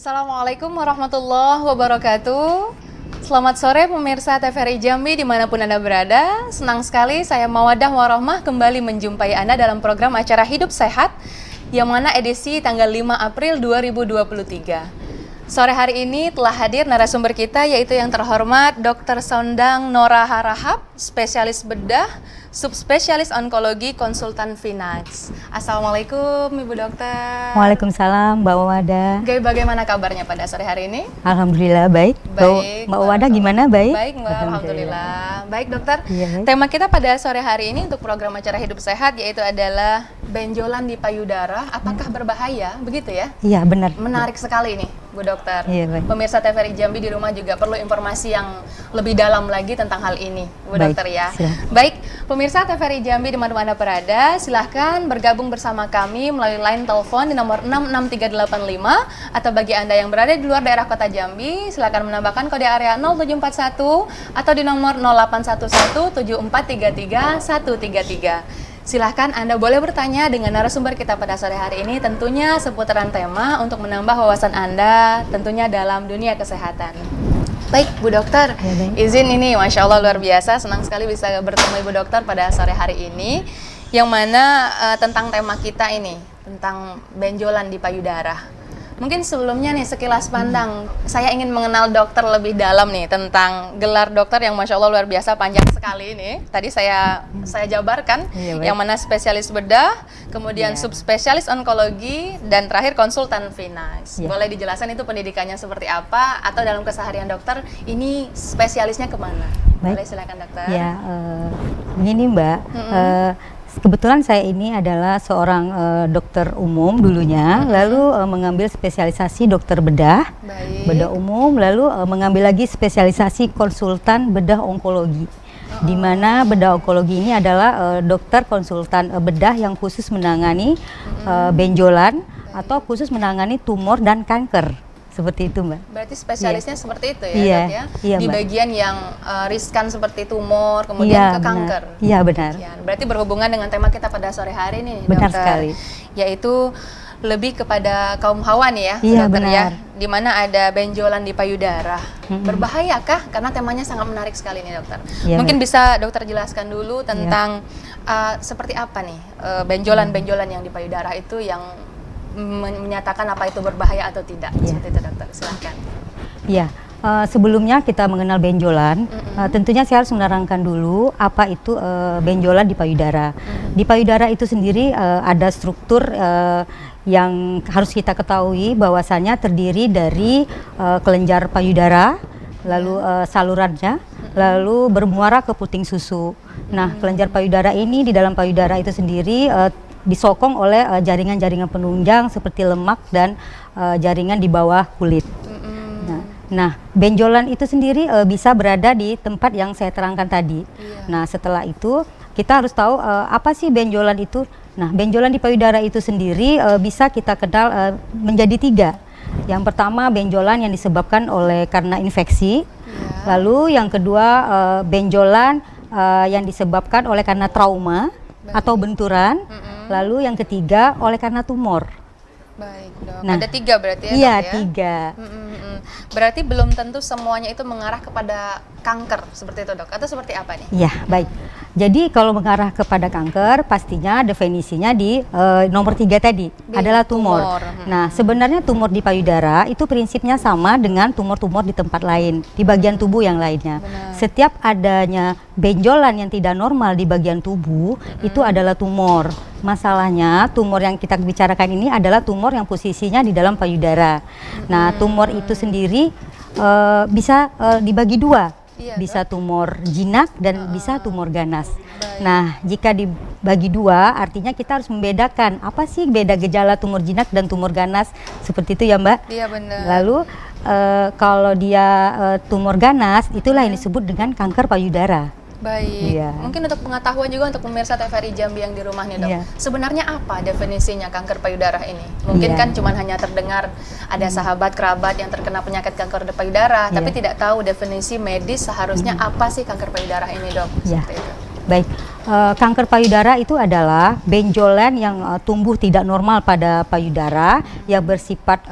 Assalamualaikum warahmatullahi wabarakatuh. Selamat sore pemirsa TVRI Jambi dimanapun Anda berada. Senang sekali saya Mawadah Warohmah kembali menjumpai Anda dalam program acara Hidup Sehat yang mana edisi tanggal 5 April 2023. Sore hari ini telah hadir narasumber kita yaitu yang terhormat Dr. Sondang Nora Harahap, spesialis bedah, subspesialis onkologi, konsultan Vinax. Assalamualaikum Ibu Dokter. Waalaikumsalam Mbak Wada. Bagaimana kabarnya pada sore hari ini? Alhamdulillah baik. Baik. Mbak Wada gimana? Baik? Baik Mbak, Alhamdulillah. Baik Dokter, Iya, baik. tema kita pada sore hari ini untuk program acara Hidup Sehat yaitu adalah benjolan di payudara, apakah berbahaya? Begitu ya? Iya benar. Menarik sekali nih Bu Dokter. Iya, baik. Pemirsa TVRI Jambi di rumah juga perlu informasi yang lebih dalam lagi tentang hal ini Bu Baik, Dokter ya. silakan. Baik, pemirsa TVRI Jambi di mana Anda berada, silahkan bergabung bersama kami melalui line telepon di nomor 66385 atau bagi Anda yang berada di luar daerah kota Jambi, silahkan menambahkan kode area 0741 atau di nomor 08117433 Silahkan Anda boleh bertanya dengan narasumber kita pada sore hari ini tentunya seputaran tema untuk menambah wawasan Anda tentunya dalam dunia kesehatan. Baik Bu Dokter, Ya, baik. izin ini Masya Allah luar biasa, senang sekali bisa bertemu Ibu Dokter pada sore hari ini yang mana tentang tema kita ini, tentang benjolan di payudara. Mungkin sebelumnya nih sekilas pandang, saya ingin mengenal dokter lebih dalam nih tentang gelar dokter yang Masya Allah luar biasa panjang sekali ini. Tadi saya jabarkan, Iya, baik. yang mana spesialis bedah, kemudian Iya. subspesialis onkologi, dan terakhir konsultan Vinax. Iya. Boleh dijelaskan itu pendidikannya seperti apa, atau dalam keseharian dokter, ini spesialisnya kemana? Baik. Boleh silakan dokter. Ya, begini Mbak. Kebetulan saya ini adalah seorang dokter umum dulunya, lalu mengambil spesialisasi dokter bedah, Baik. bedah umum, lalu mengambil lagi spesialisasi konsultan bedah onkologi. Di mana bedah onkologi ini adalah dokter konsultan bedah yang khusus menangani benjolan atau khusus menangani tumor dan kanker. Seperti itu Mbak. Berarti spesialisnya seperti itu ya, Iya, Dok ya? iya, di Mbak. bagian yang riskan seperti tumor, kemudian Iya, ke benar. kanker. Iya, benar. Ya, berarti berhubungan dengan tema kita pada sore hari ini, Benar Dokter. sekali. Yaitu lebih kepada kaum hawa nih ya, Iya, Dokter ya. benar. Di mana ada benjolan di payudara. Berbahayakah? Karena temanya sangat menarik sekali nih, Dokter. Iya, Mungkin Mbak. bisa Dokter jelaskan dulu tentang seperti apa nih benjolan-benjolan yang di payudara itu yang menyatakan apa itu berbahaya atau tidak. Iya. Seperti itu, Dokter. Silahkan. Ya, sebelumnya kita mengenal benjolan, tentunya saya harus menerangkan dulu apa itu benjolan di payudara. Di payudara itu sendiri ada struktur yang harus kita ketahui bahwasannya terdiri dari kelenjar payudara, lalu salurannya, lalu bermuara ke puting susu. Nah, kelenjar payudara ini di dalam payudara itu sendiri disokong oleh jaringan-jaringan penunjang seperti lemak dan jaringan di bawah kulit. Nah, benjolan itu sendiri bisa berada di tempat yang saya terangkan tadi. Iya. Nah, setelah itu kita harus tahu apa sih benjolan itu. Nah, benjolan di payudara itu sendiri bisa kita kenal menjadi 3. Yang pertama benjolan yang disebabkan oleh karena infeksi. Iya. Lalu yang kedua benjolan yang disebabkan oleh karena trauma atau benturan. Lalu yang ketiga oleh karena tumor. Baik, Dok. Nah, Ada 3 berarti ya, Iya, Dok ya? 3. Berarti belum tentu semuanya itu mengarah kepada kanker seperti itu, Dok? Atau seperti apa nih? Ya, baik. Jadi kalau mengarah kepada kanker, pastinya definisinya di nomor 3 tadi adalah tumor. tumor. Nah, sebenarnya tumor di payudara itu prinsipnya sama dengan tumor-tumor di tempat lain, di bagian tubuh yang lainnya. Benar. Setiap adanya benjolan yang tidak normal di bagian tubuh, itu adalah tumor. Masalahnya, tumor yang kita bicarakan ini adalah tumor yang posisinya di dalam payudara. Nah, tumor itu sendiri bisa dibagi 2. Iya, Bisa tumor jinak dan bisa tumor ganas. Nah, jika dibagi 2, artinya kita harus membedakan apa sih beda gejala tumor jinak dan tumor ganas, seperti itu ya Mbak. Iya, benar. Lalu kalau dia tumor ganas, itulah yang disebut dengan kanker payudara. Baik. Iya. Mungkin untuk pengetahuan juga untuk pemirsa TVRI Jambi yang di rumah nih, Dok. Iya. Sebenarnya apa definisinya kanker payudara ini? Mungkin Iya. kan cuma hanya terdengar ada sahabat kerabat yang terkena penyakit kanker payudara, tapi Iya. tidak tahu definisi medis seharusnya apa sih kanker payudara ini, Dok? Iya. Seperti itu. Baik, kanker payudara itu adalah benjolan yang tumbuh tidak normal pada payudara yang bersifat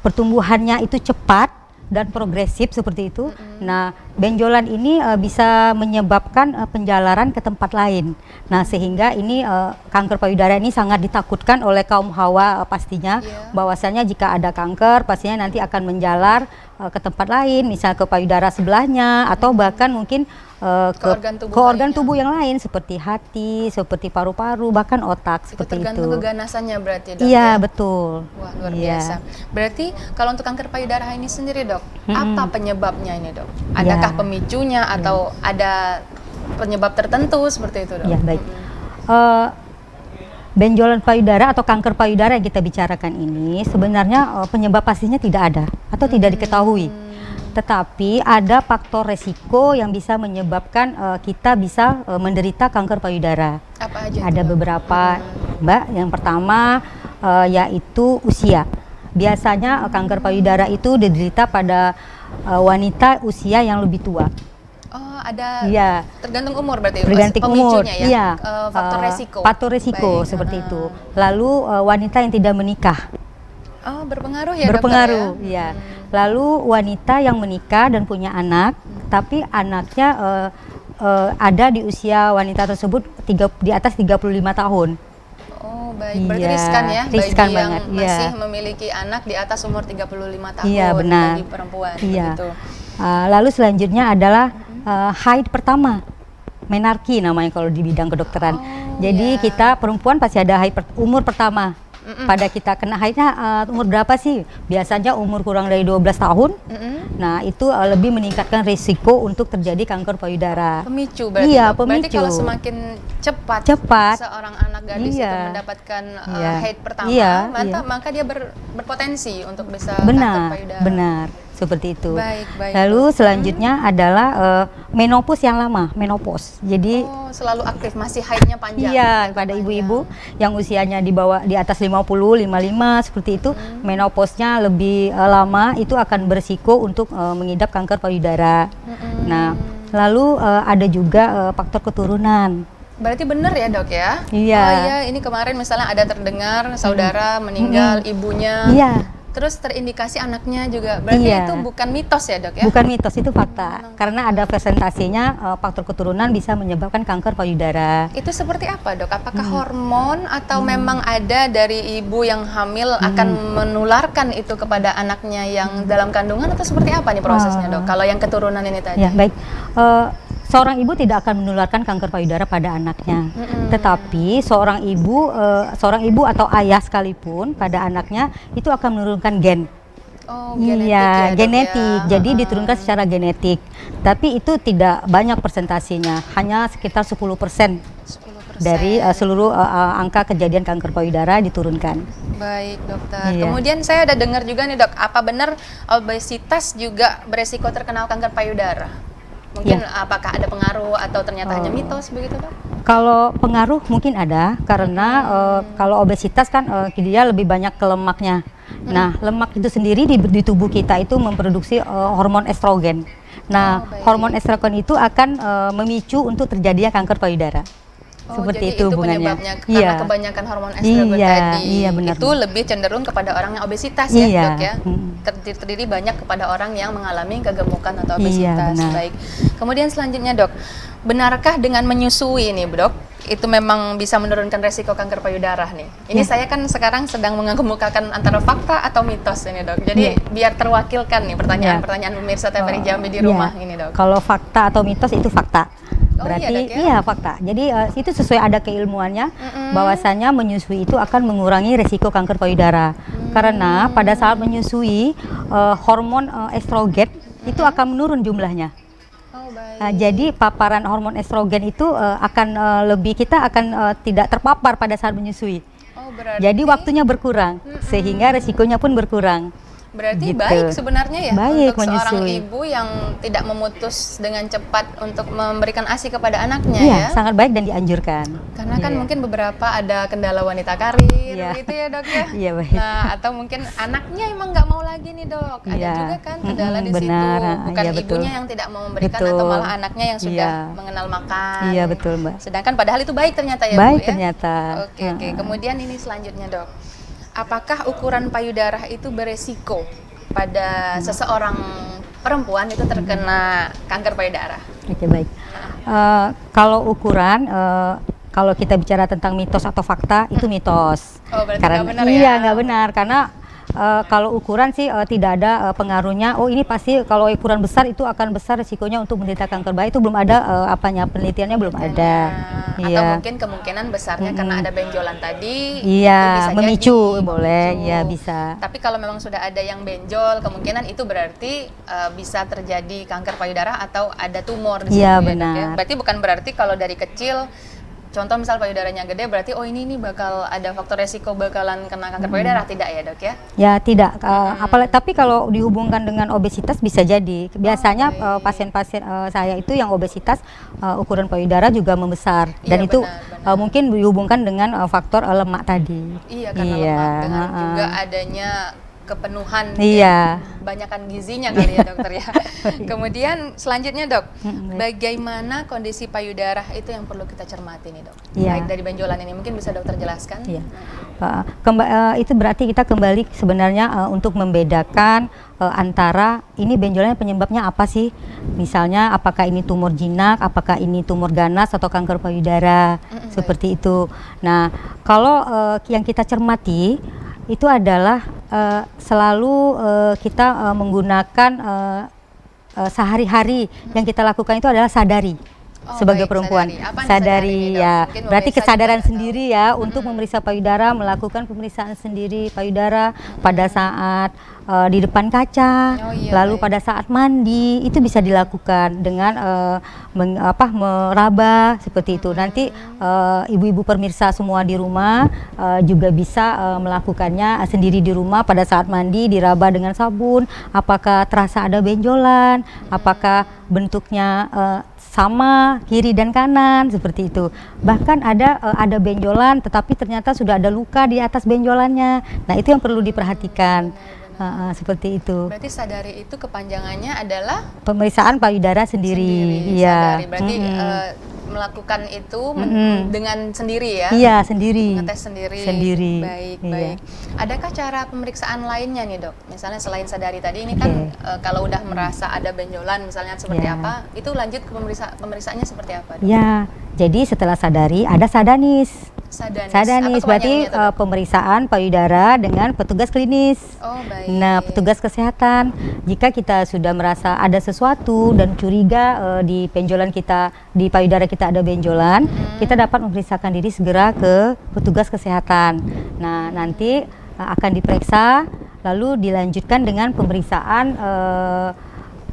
pertumbuhannya itu cepat dan progresif seperti itu. Nah, benjolan ini bisa menyebabkan penjalaran ke tempat lain. Nah, sehingga ini kanker payudara ini sangat ditakutkan oleh kaum hawa pastinya. Bahwasanya jika ada kanker, pastinya nanti akan menjalar ke tempat lain, misal ke payudara sebelahnya atau bahkan mungkin ke organ tubuh yang lain seperti hati, seperti paru-paru, bahkan otak seperti itu. Tergantung keganasannya berarti, Dok. Iya, betul. Wah, luar biasa. Berarti kalau untuk kanker payudara ini sendiri, Dok, apa penyebabnya ini, Dok? Adakah pemicunya atau ada penyebab tertentu seperti itu, Dok? Ya, baik. Benjolan payudara atau kanker payudara yang kita bicarakan ini sebenarnya penyebab pastinya tidak ada atau tidak diketahui. Tetapi ada faktor resiko yang bisa menyebabkan kita bisa menderita kanker payudara. Apa aja? Ada beberapa, Mbak. Yang pertama yaitu usia. Biasanya kanker payudara itu diderita pada wanita usia yang lebih tua. Oh, ada. Iya. Tergantung umur berarti. Tergantung umur. Ya? Iya. Faktor resiko. Faktor resiko seperti itu. Lalu wanita yang tidak menikah. Oh, berpengaruh ya, berpengaruh, Dokter, ya? Lalu wanita yang menikah dan punya anak, tapi anaknya ada di usia wanita tersebut di atas 35 tahun. Oh, baik. Berarti riskan ya, riskan bagi banget, yang masih memiliki anak di atas umur 35 tahun. Iya, benar. Bagi perempuan. Iya. Begitu. Lalu selanjutnya adalah haid pertama. Menarki namanya kalau di bidang kedokteran. Jadi kita perempuan pasti ada haid umur pertama. Pada kita kena haidnya umur berapa sih? Biasanya umur kurang dari 12 tahun. Nah, itu lebih meningkatkan risiko untuk terjadi kanker payudara. Pemicu berarti. Iya, Berarti pemicu. kalau semakin cepat seorang anak gadis itu mendapatkan haid pertama, maka dia berpotensi untuk bisa kanker payudara. Benar. Seperti itu. Baik. Lalu selanjutnya adalah menopause yang lama, menopause. Jadi selalu aktif, masih haidnya panjang. Iya, pada ibu-ibu yang usianya di atas 50, 55 seperti itu, menopause-nya lebih lama, itu akan berisiko untuk mengidap kanker payudara. Nah, lalu ada juga faktor keturunan. Berarti benar ya, Dok ya? Iya. Oh iya, ini kemarin misalnya ada terdengar saudara meninggal, ibunya. Iya. Terus terindikasi anaknya juga. Berarti itu bukan mitos ya, Dok ya? Bukan mitos, itu fakta. Karena ada presentasinya faktor keturunan bisa menyebabkan kanker payudara. Itu seperti apa, Dok? Apakah hormon atau memang ada dari ibu yang hamil akan menularkan itu kepada anaknya yang dalam kandungan, atau seperti apa nih prosesnya, Dok? Kalau yang keturunan ini tadi. Ya, baik. Seorang ibu tidak akan menularkan kanker payudara pada anaknya, tetapi seorang ibu atau ayah sekalipun pada anaknya itu akan menurunkan gen. Oh, genetik ya, genetik. Ya. Jadi diturunkan secara genetik. Tapi itu tidak banyak persentasinya, hanya sekitar 10% dari seluruh angka kejadian kanker payudara diturunkan. Baik, Dokter. Kemudian saya ada dengar juga nih, Dok, apa benar obesitas juga beresiko terkena kanker payudara? Mungkin apakah ada pengaruh atau ternyata hanya mitos begitu, Dok? Kalau pengaruh mungkin ada, karena kalau obesitas kan dia lebih banyak ke lemaknya. Nah, lemak itu sendiri di tubuh kita itu memproduksi hormon estrogen. Nah, hormon estrogen itu akan memicu untuk terjadinya kanker payudara. Seperti jadi itu hubungannya. Penyebabnya karena kebanyakan hormon estrogen tadi. Iya, benar. Itu lebih cenderung kepada orang yang obesitas ya, Dok ya. Terdiri banyak kepada orang yang mengalami kegemukan atau obesitas. Baik. Kemudian selanjutnya, Dok, benarkah dengan menyusui nih, Dok, itu memang bisa menurunkan resiko kanker payudara nih? Ini saya kan sekarang sedang mengemukakan antara fakta atau mitos ini, Dok. Jadi biar terwakilkan nih pertanyaan-pertanyaan pemirsa TVRI Jambi di rumah ini, Dok. Kalau fakta atau mitos itu fakta. Berarti iya, fakta. Jadi itu sesuai ada keilmuannya bahwasanya menyusui itu akan mengurangi resiko kanker payudara. Karena pada saat menyusui hormon estrogen itu akan menurun jumlahnya. Jadi paparan hormon estrogen itu kita akan tidak terpapar pada saat menyusui. Jadi waktunya berkurang sehingga resikonya pun berkurang. Berarti baik sebenarnya ya untuk seorang menyusui. ibu yang tidak memutus dengan cepat untuk memberikan ASI kepada anaknya ya. Sangat baik dan dianjurkan. Karena kan mungkin beberapa ada kendala wanita karir gitu ya, Dok ya. Iya, baik. Nah, atau mungkin anaknya emang nggak mau lagi nih, Dok. Ada juga kan kendala di situ. Bukan ibunya yang tidak mau memberikan atau malah anaknya yang sudah mengenal makan. Iya, betul, Mbak. Sedangkan padahal itu baik ternyata ya, baik Bu ya. Ternyata. Oke. Kemudian ini selanjutnya, Dok. apakah ukuran payudara itu beresiko pada seseorang perempuan itu terkena kanker payudara? Oke, baik. Kalau ukuran, kalau kita bicara tentang mitos atau fakta, itu mitos. Oh, berarti Karena nggak benar iya, ya? nggak benar, karena kalau ukuran sih tidak ada pengaruhnya. Oh, ini pasti kalau ukuran besar itu akan besar resikonya untuk menderita kanker bayi. Itu belum ada penelitiannya belum ada. Atau Iya. mungkin kemungkinan besarnya karena ada benjolan tadi, Iya, itu bisa memicu jadi, boleh, memicu. ya bisa. Tapi kalau memang sudah ada yang benjol, kemungkinan itu berarti bisa terjadi kanker payudara atau ada tumor di situ Iya, ya, Dok, benar. ya? Berarti bukan berarti kalau dari kecil, contoh misal payudaranya gede, berarti oh ini bakal ada faktor resiko bakalan kena kanker payudara, tidak ya Dok ya? Ya tidak, tapi kalau dihubungkan dengan obesitas bisa jadi. Biasanya baik. pasien-pasien saya itu yang obesitas ukuran payudara juga membesar, dan Iya, itu benar. mungkin dihubungkan dengan faktor lemak tadi. Iya, karena lemak dengan juga adanya kepenuhan, Iya. kebanyakan gizinya kali ya dokter ya. Kemudian selanjutnya dok, bagaimana kondisi payudara itu yang perlu kita cermati nih dok? Iya. Baik dari benjolan ini, mungkin bisa dokter jelaskan? Iya. Itu berarti kita kembali sebenarnya untuk membedakan antara ini benjolannya penyebabnya apa sih? Misalnya apakah ini tumor jinak, apakah ini tumor ganas atau kanker payudara, seperti itu. Nah, kalau yang kita cermati itu adalah selalu kita menggunakan sehari-hari yang kita lakukan itu adalah sadari. Oh, Sebagai baik, perempuan sadari. Apa nih sadari sadari ini, Dok? ya, Mungkin berarti pemirsa kesadaran juga sendiri ya untuk memeriksa payudara, melakukan pemeriksaan sendiri payudara pada saat di depan kaca, Oh, iya, lalu baik. pada saat mandi itu bisa dilakukan dengan meraba seperti itu. Nanti ibu-ibu pemirsa semua di rumah juga bisa melakukannya sendiri di rumah pada saat mandi, diraba dengan sabun. Apakah terasa ada benjolan? Apakah bentuknya sama kiri dan kanan seperti itu. Bahkan ada benjolan tetapi ternyata sudah ada luka di atas benjolannya. Nah, itu yang perlu diperhatikan. Seperti itu. Berarti sadari itu kepanjangannya adalah Pemeriksaan payudara sendiri. Iya. sadari. Berarti melakukan itu dengan sendiri ya? Iya, sendiri. Ngetes sendiri. Sendiri. Baik, Iya. baik. Adakah cara pemeriksaan lainnya nih dok? Misalnya selain sadari tadi ini kan kalau udah merasa ada benjolan misalnya seperti Ya. apa, itu lanjut ke pemeriksaannya seperti apa? Dok? Ya, jadi setelah sadari ada sadanis. Sadanis. Sadanis Apa berarti kepanjangannya tuh, Dok? pemeriksaan payudara dengan petugas klinis. Oh baik. Nah, petugas kesehatan, jika kita sudah merasa ada sesuatu dan curiga di benjolan kita, di payudara kita ada benjolan, kita dapat memeriksakan diri segera ke petugas kesehatan. Nah, nanti akan diperiksa, lalu dilanjutkan dengan pemeriksaan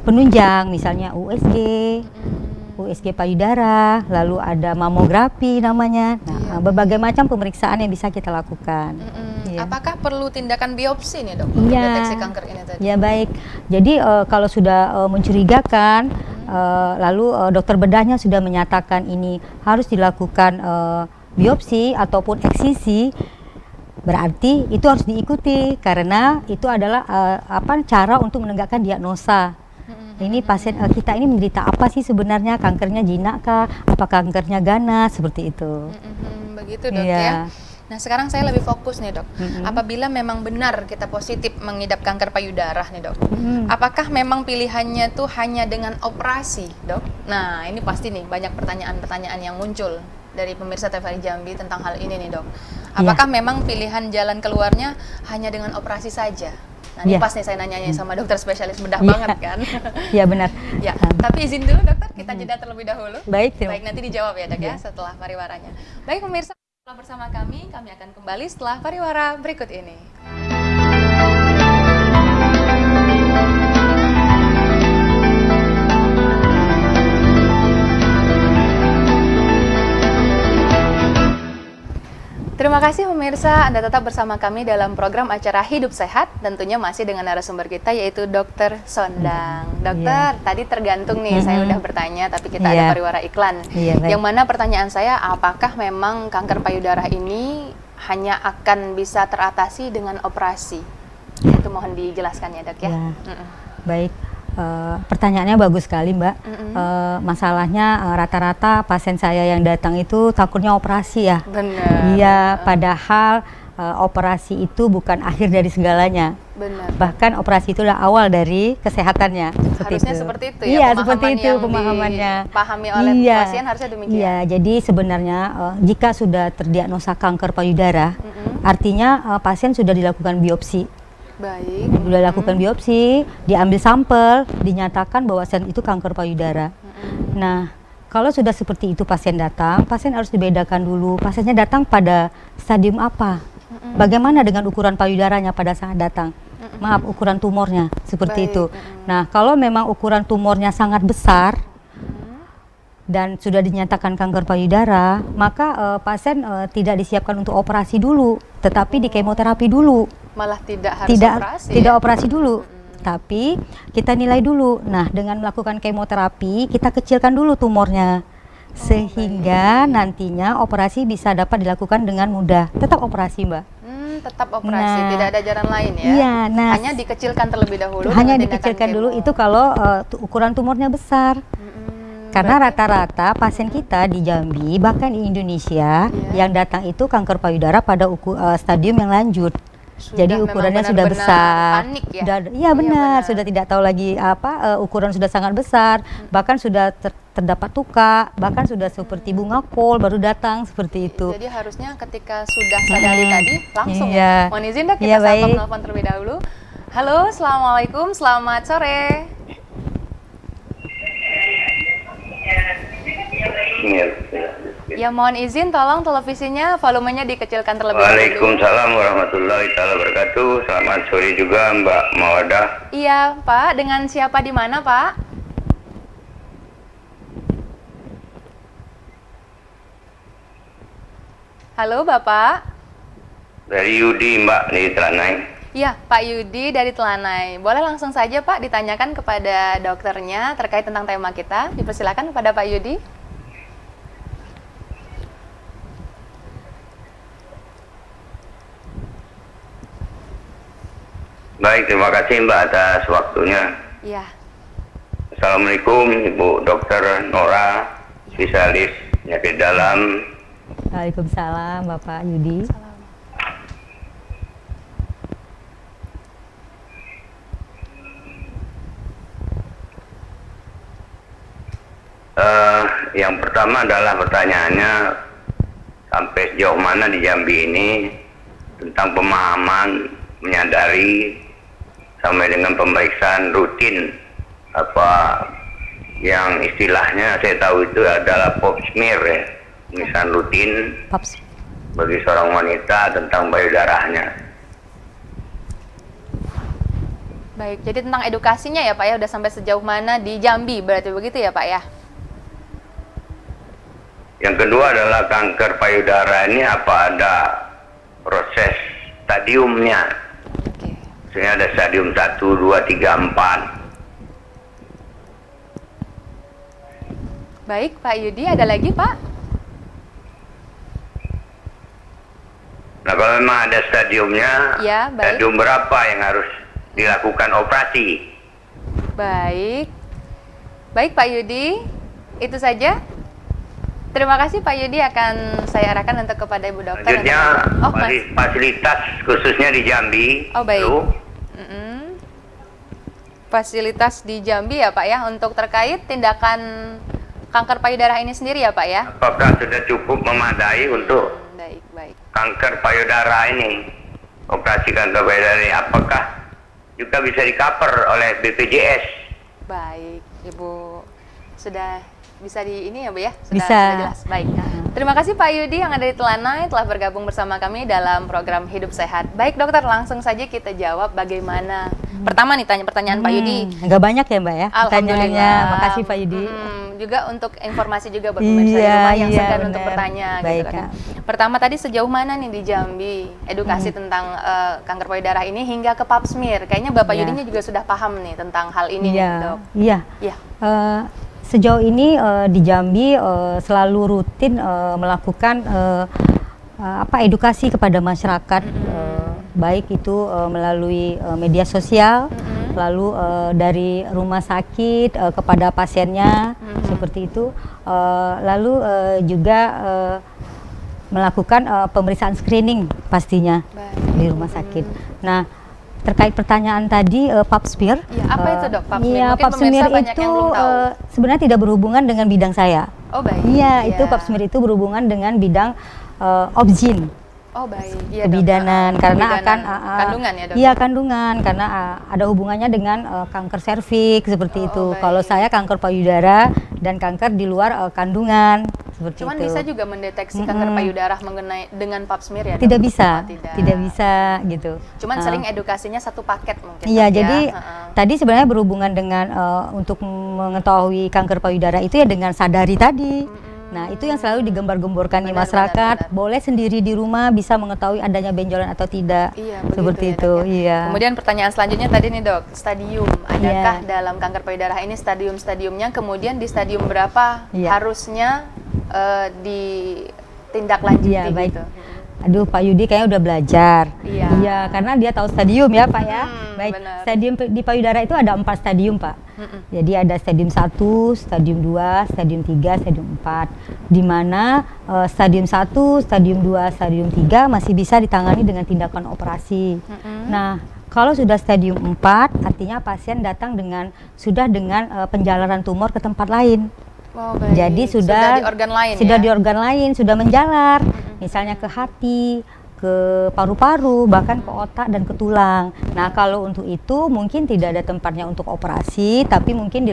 penunjang, misalnya USG payudara, lalu ada mamografi namanya. Nah, berbagai macam pemeriksaan yang bisa kita lakukan. Iya. Apakah perlu tindakan biopsi nih dok? Iya. Deteksi kanker ini tadi. Ya baik. Jadi kalau sudah mencurigakan, lalu dokter bedahnya sudah menyatakan ini harus dilakukan biopsi ataupun eksisi, berarti itu harus diikuti karena itu adalah cara untuk menegakkan diagnosa. Ini pasien kita ini menderita apa sih sebenarnya, kankernya jinak kah, apa kankernya ganas, seperti itu. Begitu dok Iya. ya. Nah sekarang saya lebih fokus nih dok. Apabila memang benar kita positif mengidap kanker payudara nih dok, apakah memang pilihannya tuh hanya dengan operasi dok? Nah ini pasti nih banyak pertanyaan-pertanyaan yang muncul dari pemirsa TVRI Jambi tentang hal ini nih dok. Apakah memang pilihan jalan keluarnya hanya dengan operasi saja? Nah ini Iya. pas nih saya nanyanya sama dokter spesialis bedah banget kan. Ya benar. Ya, tapi izin dulu dokter, kita jeda terlebih dahulu. Baik, terima Baik, nanti dijawab ya dok ya setelah pariwaranya. Baik pemirsa, tetaplah bersama kami akan kembali setelah pariwara berikut ini. Terima kasih pemirsa, Anda tetap bersama kami dalam program acara Hidup Sehat, tentunya masih dengan narasumber kita yaitu Dokter Sondang. Dokter, tadi tergantung nih, saya udah bertanya tapi kita ada pariwara iklan. Baik. Yang mana pertanyaan saya, apakah memang kanker payudara ini hanya akan bisa teratasi dengan operasi? Itu mohon dijelaskan ya dok ya. Baik. Pertanyaannya bagus sekali Mbak. Masalahnya rata-rata pasien saya yang datang itu takutnya operasi ya. Benar. Iya, padahal operasi itu bukan akhir dari segalanya. Benar. Bahkan operasi itu adalah awal dari kesehatannya. Harusnya seperti itu ya. Iya, seperti itu yang pemahamannya. Dipahami oleh pasien harusnya demikian. Iya, jadi sebenarnya jika sudah terdiagnosa kanker payudara, artinya pasien sudah dilakukan biopsi. Baik. Sudah dilakukan biopsi, diambil sampel, dinyatakan bahwa itu kanker payudara. Nah, kalau sudah seperti itu pasien datang, pasien harus dibedakan dulu. Pasiennya datang pada stadium apa? Bagaimana dengan ukuran payudaranya pada saat datang? Maaf, ukuran tumornya seperti Baik. itu. Nah, kalau memang ukuran tumornya sangat besar dan sudah dinyatakan kanker payudara, maka pasien tidak disiapkan untuk operasi dulu, tetapi di kemoterapi dulu. Malah tidak harus operasi. Tidak operasi dulu. Tapi kita nilai dulu. Nah, dengan melakukan kemoterapi, kita kecilkan dulu tumornya. Sehingga nantinya operasi bisa dapat dilakukan dengan mudah. Tetap operasi, Mbak. Tetap operasi, tidak ada jalan lain ya? Iya, nah, hanya dikecilkan terlebih dahulu. Hanya dikecilkan dulu, itu kalau ukuran tumornya besar. Karena rata-rata pasien kita di Jambi, bahkan di Indonesia, yang datang itu kanker payudara pada stadium yang lanjut. Jadi ukurannya sudah besar. Panik ya? Iya benar, sudah tidak tahu lagi ukuran sudah sangat besar, bahkan sudah terdapat tuka, bahkan sudah seperti bunga kol baru datang seperti itu. Jadi harusnya ketika sudah sadari tadi langsung mohon izin dah Iya, kita sapa menelpon terlebih dahulu. Halo, assalamualaikum, selamat sore. Ya mohon izin tolong televisinya volumenya dikecilkan terlebih dahulu. Waalaikumsalam warahmatullahi wabarakatuh. Selamat sore juga Mbak Mawadah. Iya Pak, dengan siapa di mana Pak? Halo Bapak. Dari Yudi Mbak di Telanai. Iya Pak Yudi dari Telanai. Boleh langsung saja Pak ditanyakan kepada dokternya terkait tentang tema kita. Dipersilakan kepada Pak Yudi. Baik, terima kasih Mbak atas waktunya. Iya. Assalamualaikum Ibu Dokter Nora, spesialis penyakit dalam. Waalaikumsalam Bapak Yudi. Yang pertama adalah pertanyaannya, sampai sejauh mana di Jambi ini tentang pemahaman menyadari sampai dengan pemeriksaan rutin, apa yang istilahnya saya tahu itu adalah pap smear ya, pemeriksaan rutin bagi seorang wanita tentang payudaranya. Baik, jadi tentang edukasinya ya Pak ya, udah sampai sejauh mana di Jambi, berarti begitu ya Pak ya? Yang kedua adalah kanker payudara ini apa ada proses stadiumnya? Oke. Misalnya ada stadium 1, 2, 3, 4. Baik Pak Yudi, ada lagi Pak? Nah kalau memang ada stadiumnya, Ya, baik. stadium berapa yang harus dilakukan operasi? Baik. Baik Pak Yudi, itu saja. Terima kasih Pak Yudi, akan saya arahkan untuk kepada Ibu Dokter. Selanjutnya, Mas. fasilitas khususnya di Jambi. Oh baik. Lalu, Fasilitas di Jambi ya Pak ya, untuk terkait tindakan kanker payudara ini sendiri ya Pak ya? apakah sudah cukup memadai untuk Baik. kanker payudara ini? Operasi kanker payudara ini apakah juga bisa di-cover oleh BPJS? Baik, Ibu sudah bisa di ini ya Bu ya? Bisa. Sudah jelas. Baik. Terima kasih Pak Yudi yang ada di Telanai telah bergabung bersama kami dalam program Hidup Sehat. Baik dokter, langsung saja kita jawab bagaimana. Pertama nih pertanyaan Pak Yudi. Nggak banyak ya Mbak ya pertanyaannya. Alhamdulillah. Makasih Pak Yudi. Juga untuk informasi juga buat pemirsa di rumah yang segan untuk bertanya. Baik, gitu kan. Pertama tadi sejauh mana nih di Jambi edukasi tentang kanker payudara ini hingga ke pap smear. Kayaknya Bapak Yudinya juga sudah paham nih tentang hal ini nih, Dok. Iya. Sejauh ini di Jambi selalu rutin melakukan edukasi kepada masyarakat, baik itu melalui media sosial, lalu dari rumah sakit kepada pasiennya seperti itu, lalu juga melakukan pemeriksaan screening pastinya Baik. di rumah sakit. Nah, terkait pertanyaan tadi pap smear. Iya, apa itu dok pap smear? Iya, Mungkin pap smear pemirsa banyak itu yang belum tahu. sebenarnya tidak berhubungan dengan bidang saya. Oh baik. Iya, itu pap smear itu berhubungan dengan bidang obgyn. Oh baik. Iya, Dok. Kebidanan karena Kebidanan akan kandungan ya dok. iya kandungan karena ada hubungannya dengan kanker serviks seperti itu. baik. Kalau saya kanker payudara dan kanker di luar kandungan seperti Cuman itu. bisa juga mendeteksi kanker payudara mengenai dengan pap smear ya dok? Tidak bisa, Oh, tidak bisa gitu. Cuman sering edukasinya satu paket mungkin. Iya, Dok, jadi ya? tadi sebenarnya berhubungan dengan untuk mengetahui kanker payudara itu ya dengan sadari tadi. Nah, itu yang selalu digembar-gemborkan di Benar, masyarakat. benar. Boleh sendiri di rumah bisa mengetahui adanya benjolan atau tidak. Iya, begitu Seperti ya, itu, Dok, ya. iya. Kemudian pertanyaan selanjutnya tadi nih dok, stadium. Adakah Iya. dalam kanker payudara ini stadium-stadiumnya? Kemudian di stadium berapa Iya. harusnya ditindaklanjuti Iya, baik. gitu? Aduh, Pak Yudi kayaknya udah belajar. Iya. Karena dia tahu stadium ya, Pak ya. Baik, benar. stadium di payudara itu ada 4 stadium, Pak. Jadi ada stadium 1, stadium 2, stadium 3, stadium 4. Di mana stadium 1, stadium 2, stadium 3 masih bisa ditangani dengan tindakan operasi. Nah, kalau sudah stadium 4, artinya pasien datang sudah dengan penjalaran tumor ke tempat lain. Oh, baik. Jadi sudah di organ lain sudah ya? di organ lain, sudah menjalar, misalnya ke hati, ke paru-paru, bahkan ke otak dan ke tulang. Nah, kalau untuk itu mungkin tidak ada tempatnya untuk operasi, tapi mungkin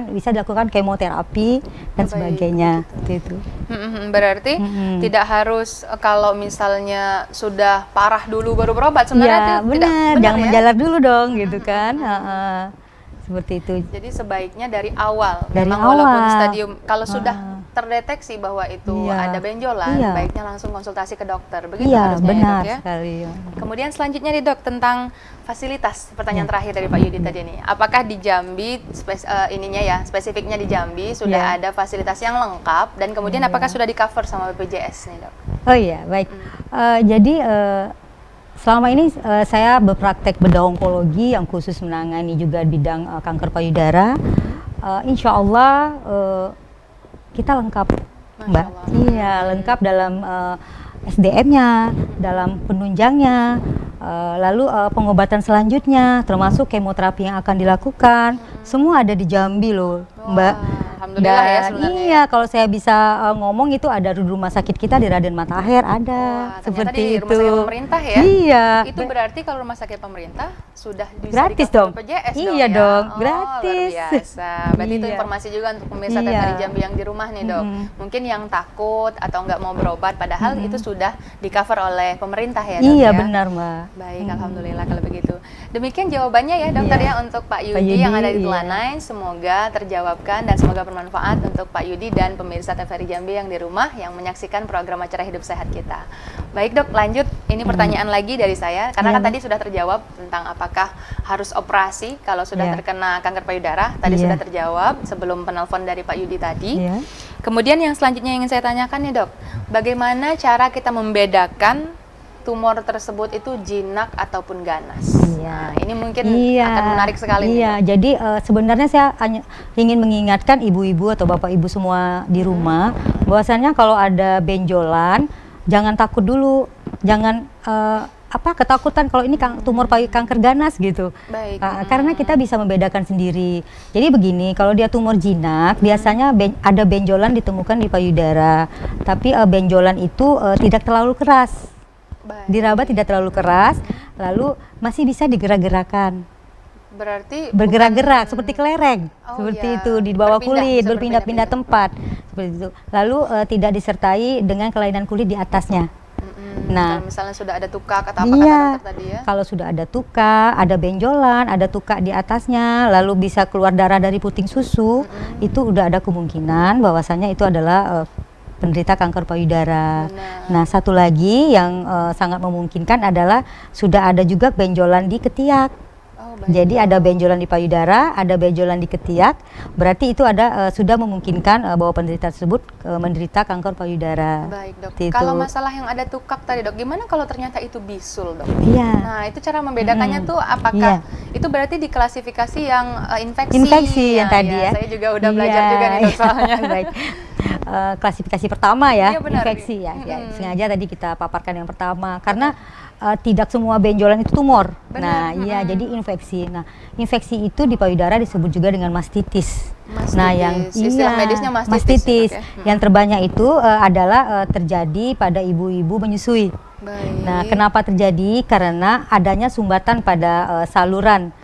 bisa dilakukan kemoterapi dan Baik, sebagainya. Seperti itu. Berarti tidak harus kalau misalnya sudah parah dulu baru berobat. Iya, Sebenarnya benar. Jangan ya? menjalar dulu dong, gitu kan. Heeh. Seperti itu. Jadi sebaiknya dari awal. Dari Memang walaupun awal. stadium kalau sudah terdeteksi bahwa itu Iya. ada benjolan, Iya. baiknya langsung konsultasi ke dokter. Begitu Iya, harusnya benar ya, dok ya. sekali. Ya. Kemudian selanjutnya nih dok tentang fasilitas. Pertanyaan Iya. terakhir dari Pak Yudi tadi nih. Apakah di Jambi spesifiknya di Jambi sudah Iya. ada fasilitas yang lengkap dan kemudian apakah sudah di cover sama BPJS nih dok? Oh iya, baik. Jadi selama ini saya berpraktek bedah onkologi yang khusus menangani juga bidang kanker payudara. Insya Allah kita lengkap, Masya Mbak. Allah. Iya, lengkap dalam SDM-nya, dalam penunjangnya, lalu pengobatan selanjutnya, termasuk kemoterapi yang akan dilakukan, semua ada di Jambi loh, Mbak. Alhamdulillah ya sebenarnya. Iya, kalau saya bisa ngomong itu ada di rumah sakit kita di Raden Matahir ada, Wah, ternyata seperti di itu. rumah sakit pemerintah ya? Iya. Itu berarti kalau rumah sakit pemerintah sudah bisa Gratis di-cover dong. BPJS Iya ya? dong, Oh, gratis. Luar biasa. Berarti itu Iya. informasi juga untuk pemirsa Iya. TVRI Jambi yang di rumah nih dok. Mungkin yang takut atau nggak mau berobat, padahal itu sudah di-cover oleh pemerintah ya dok Iya, ya? benar, Mbak. Baik, alhamdulillah kalau begitu. Demikian jawabannya ya dokter Iya. ya untuk Pak Yudi, Yudi, yang ada di iya. Telanai. Semoga terjawabkan dan semoga bermanfaat untuk Pak Yudi dan pemirsa TVRI Jambi yang di rumah yang menyaksikan program acara Hidup Sehat kita. Baik dok, lanjut. Ini pertanyaan lagi dari saya karena Iya, kan tadi sudah terjawab tentang apakah harus operasi kalau sudah Iya. terkena kanker payudara. Tadi Iya. sudah terjawab sebelum penelpon dari Pak Yudi tadi. Iya. Kemudian yang selanjutnya yang ingin saya tanyakan nih dok, bagaimana cara kita membedakan tumor tersebut itu jinak ataupun ganas? Iya. Nah, ini mungkin akan menarik sekali nih, Iya, Dok. jadi sebenarnya saya hanya ingin mengingatkan ibu-ibu atau bapak-ibu semua di rumah bahwasannya kalau ada benjolan jangan takut dulu, jangan ketakutan kalau ini tumor kanker ganas gitu. Baik. Karena kita bisa membedakan sendiri. Jadi begini, kalau dia tumor jinak biasanya ada benjolan ditemukan di payudara, tapi benjolan itu tidak terlalu keras. Baik. Diraba tidak terlalu keras, lalu masih bisa digerak-gerakan, Berarti bergerak-gerak seperti kelereng, Oh, seperti iya. itu di bawah Berpindah, kulit, bisa berpindah-pindah tempat, seperti itu. Lalu tidak disertai dengan kelainan kulit di atasnya. Nah, kalau misalnya sudah ada tukak atau apa kata iya, dokter tadi ya? kalau sudah ada tukak, ada benjolan, ada tukak di atasnya, lalu bisa keluar darah dari puting susu, itu udah ada kemungkinan bahwasannya itu adalah penderita kanker payudara. Benar. Nah, satu lagi yang sangat memungkinkan adalah sudah ada juga benjolan di ketiak. Oh, baik. Jadi ada benjolan di payudara, ada benjolan di ketiak. Berarti itu ada sudah memungkinkan bahwa penderita tersebut menderita kanker payudara. Baik dok. Seperti itu. Kalau masalah yang ada tukak tadi dok, gimana kalau ternyata itu bisul dok? Iya. Nah itu cara membedakannya tuh apakah itu berarti diklasifikasi yang infeksi? Infeksi yang Nah, tadi ya. Saya juga udah belajar Iya, juga nih dok iya. soalnya. Baik. klasifikasi pertama ya, Iya, benar. infeksi ya. Ya, sengaja tadi kita paparkan yang pertama karena tidak semua benjolan itu tumor. Benar. Nah, iya jadi infeksi. Nah, infeksi itu di payudara disebut juga dengan mastitis. Nah, yang Istilah medisnya mastitis, mastitis. ya, dok, ya? Yang terbanyak itu adalah terjadi pada ibu-ibu menyusui. Baik. Nah, kenapa terjadi? Karena adanya sumbatan pada saluran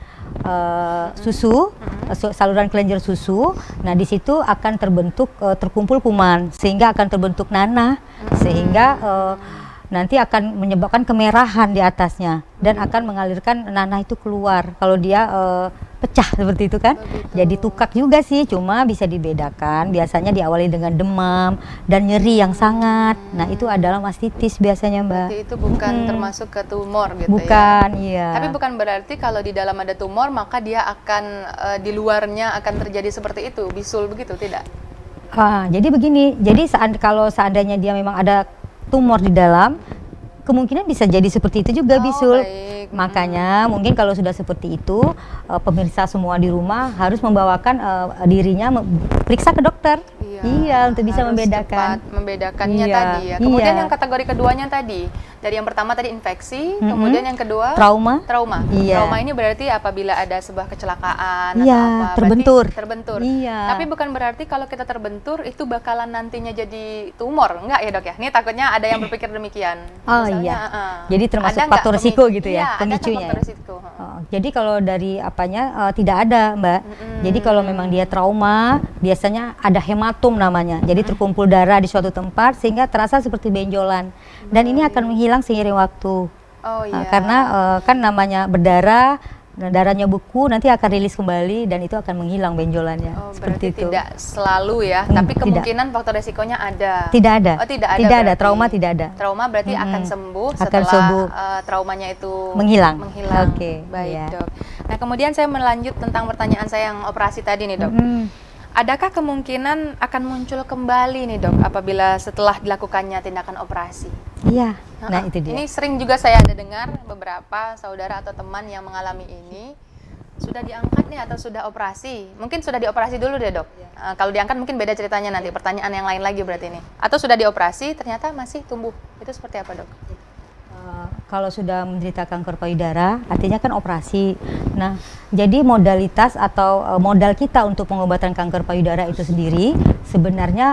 susu, saluran kelenjar susu. Nah, di situ akan terbentuk terkumpul kuman, sehingga akan terbentuk nanah, sehingga nanti akan menyebabkan kemerahan di atasnya dan akan mengalirkan nanah itu keluar. Kalau dia pecah seperti itu kan, jadi tukak juga sih, cuma bisa dibedakan. Biasanya diawali dengan demam dan nyeri yang sangat. Nah, itu adalah mastitis biasanya, Mbak. Berarti itu bukan termasuk ke tumor gitu ya? Bukan, iya. Tapi bukan berarti kalau di dalam ada tumor maka dia akan di luarnya akan terjadi seperti itu, bisul begitu, tidak? Jadi begini, jadi kalau seandainya dia memang ada tumor di dalam, kemungkinan bisa jadi seperti itu juga, bisul. Baik. Makanya mungkin kalau sudah seperti itu, pemirsa semua di rumah harus membawakan dirinya periksa ke dokter. Iya, untuk bisa harus membedakan. cepat membedakannya Iya, tadi ya. Kemudian iya. yang kategori keduanya tadi, dari yang pertama tadi infeksi, kemudian yang kedua Trauma. Trauma. Iya. Trauma ini berarti apabila ada sebuah kecelakaan Iya, atau apa, berarti terbentur. terbentur. Iya. Tapi bukan berarti kalau kita terbentur itu bakalan nantinya jadi tumor, enggak ya, Dok ya? Ini takutnya ada yang berpikir demikian. Oh Misalnya, iya. Jadi termasuk ada nggak faktor risiko gitu ya, Iya, ada pemicunya. faktor risiko. Jadi kalau dari apanya tidak ada, Mbak. Jadi kalau memang dia trauma, biasanya ada hematom namanya. Jadi terkumpul darah di suatu tempat sehingga terasa seperti benjolan. Dan ini akan menghilang seiring waktu. Oh iya. Karena kan namanya berdarah, nah, darahnya beku, nanti akan rilis kembali dan itu akan menghilang benjolannya. Oh, seperti berarti itu. tidak selalu ya, tapi tidak. kemungkinan faktor resikonya ada. Tidak ada. Oh, tidak ada. Tidak ada, berarti. trauma tidak ada. Trauma berarti akan sembuh Akan setelah sembuh. Traumanya itu Menghilang. Menghilang. Oke, Baik, iya. Dok. Nah, kemudian saya melanjut tentang pertanyaan saya yang operasi tadi nih, Dok. Adakah kemungkinan akan muncul kembali nih, Dok, apabila setelah dilakukannya tindakan operasi? Iya. Nah, itu dia. Ini sering juga saya ada dengar beberapa saudara atau teman yang mengalami ini. Sudah diangkat nih atau sudah operasi? Mungkin sudah dioperasi dulu deh, Dok. Kalau diangkat mungkin beda ceritanya nanti, pertanyaan yang lain lagi berarti ini. Atau sudah dioperasi ternyata masih tumbuh. Itu seperti apa, Dok? Kalau sudah menderita kanker payudara, artinya kan operasi. Nah, jadi modalitas atau modal kita untuk pengobatan kanker payudara itu sendiri sebenarnya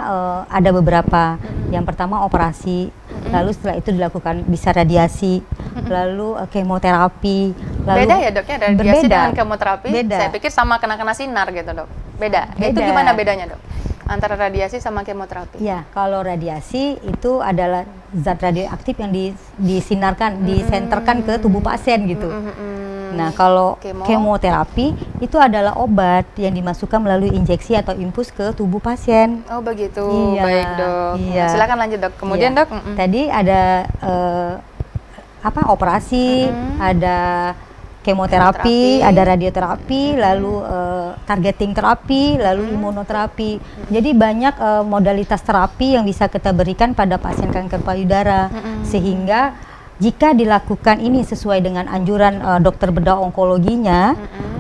ada beberapa. Yang pertama operasi, lalu setelah itu dilakukan bisa radiasi, lalu kemoterapi. Lalu Beda ya, Dok, ya, radiasi berbeda. dengan kemoterapi? Beda. Saya pikir sama kena sinar gitu, Dok. Beda. Itu Beda. gimana bedanya, Dok? Antara radiasi sama kemoterapi? Ya, kalau radiasi itu adalah zat radioaktif yang disinarkan, disenterkan ke tubuh pasien gitu. Nah, kalau kemoterapi itu adalah obat yang dimasukkan melalui injeksi atau infus ke tubuh pasien. Oh, begitu. Iya, Baik, Dok. iya. Silakan lanjut, Dok. Kemudian, Iya. Dok, Tadi ada operasi, ada kemoterapi, ada radioterapi, lalu targeting terapi, lalu imunoterapi. Jadi banyak modalitas terapi yang bisa kita berikan pada pasien kanker payudara, sehingga jika dilakukan ini sesuai dengan anjuran dokter bedah onkologinya,